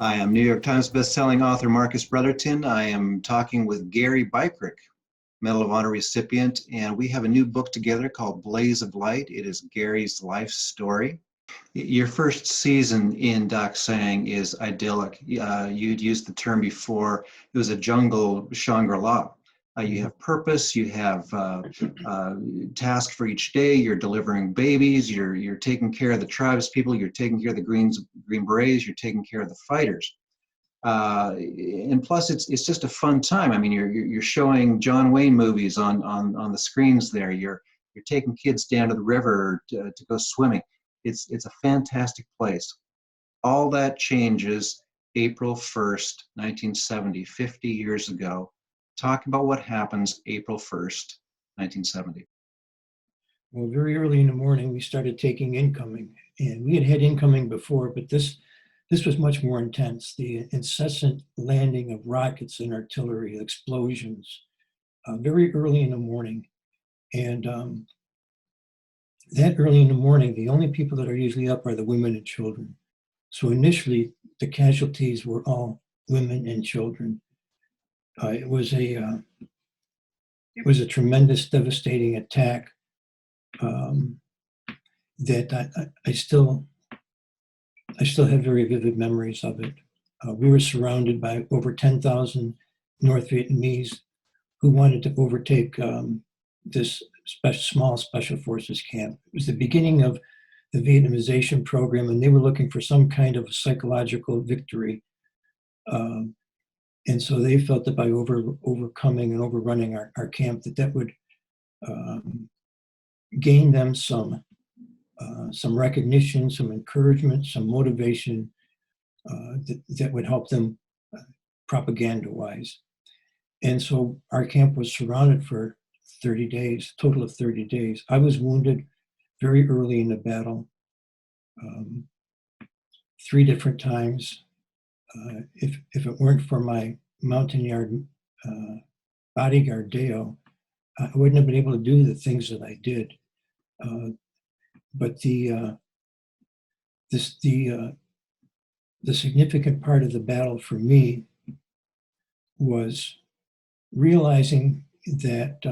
I am New York Times bestselling author Marcus Brotherton. I am talking with Gary Beikirch, Medal of Honor recipient, and we have a new book together called Blaze of Light. It is Gary's life story. Your first season in Dak Seang is idyllic. You'd used the term before, it was a jungle Shangri-La. You have purpose, you have task for each day, you're delivering babies, you're taking care of the tribes people, you're taking care of the Green Berets, you're taking care of the fighters. And plus it's just a fun time. I mean, you're showing John Wayne movies on the screens there. You're taking kids down to the river to go swimming. It's a fantastic place. All that changes April 1st, 1970, 50 years ago. Talk about what happens April 1st, 1970. Well, very early in the morning, we started taking incoming, and we had had incoming before, but this was much more intense. The incessant landing of rockets and artillery, explosions, very early in the morning. And that early in the morning, the only people that are usually up are the women and children. So initially, the casualties were all women and children. It was a tremendous, devastating attack that I still have very vivid memories of it. We were surrounded by over 10,000 North Vietnamese who wanted to overtake this small special forces camp. It was the beginning of the Vietnamization program, and they were looking for some kind of psychological victory. And so they felt that by overcoming and overrunning our camp, that would gain them some recognition, some encouragement, some motivation that would help them propaganda-wise. And so our camp was surrounded for 30 days, total of 30 days. I was wounded very early in the battle, 3 different times. If it weren't for my Montagnard bodyguard, Deo, I wouldn't have been able to do the things that I did. But the significant part of the battle for me was realizing that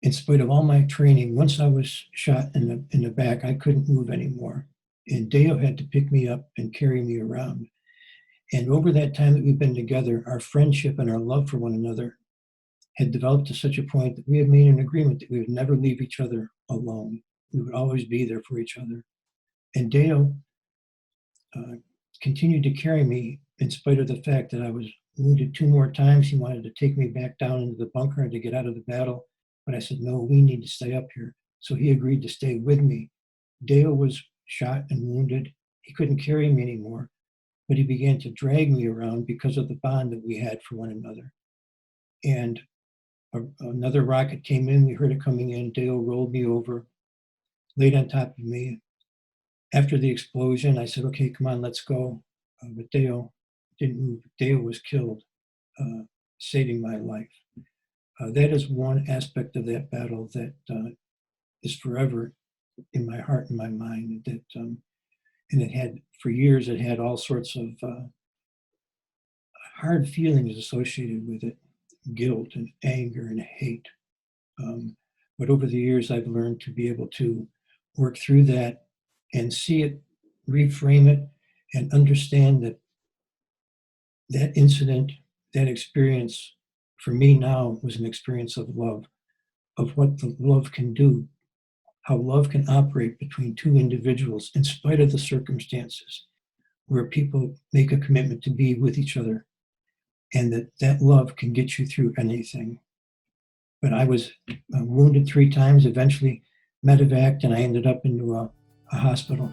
in spite of all my training, once I was shot in the back, I couldn't move anymore. And Deo had to pick me up and carry me around. And over that time that we've been together, our friendship and our love for one another had developed to such a point that we had made an agreement that we would never leave each other alone. We would always be there for each other. And Deo continued to carry me in spite of the fact that I was wounded 2 more times. He wanted to take me back down into the bunker and to get out of the battle. But I said, no, we need to stay up here. So he agreed to stay with me. Deo was shot and wounded. He couldn't carry me anymore, but he began to drag me around because of the bond that we had for one another. And another rocket came in. We heard it coming in. Deo rolled me over, laid on top of me. After the explosion, I said, okay, come on, let's go. But Deo didn't move. Deo was killed, saving my life. That is one aspect of that battle that is forever in my heart and my mind. That and it had, for years, it had all sorts of hard feelings associated with it, guilt and anger and hate. But over the years, I've learned to be able to work through that and see it, reframe it, and understand that that incident, that experience, for me now, was an experience of love, of what the love can do, how love can operate between 2 individuals in spite of the circumstances, where people make a commitment to be with each other, and that love can get you through anything. But I was wounded 3 times, eventually medevaced, and I ended up into a hospital.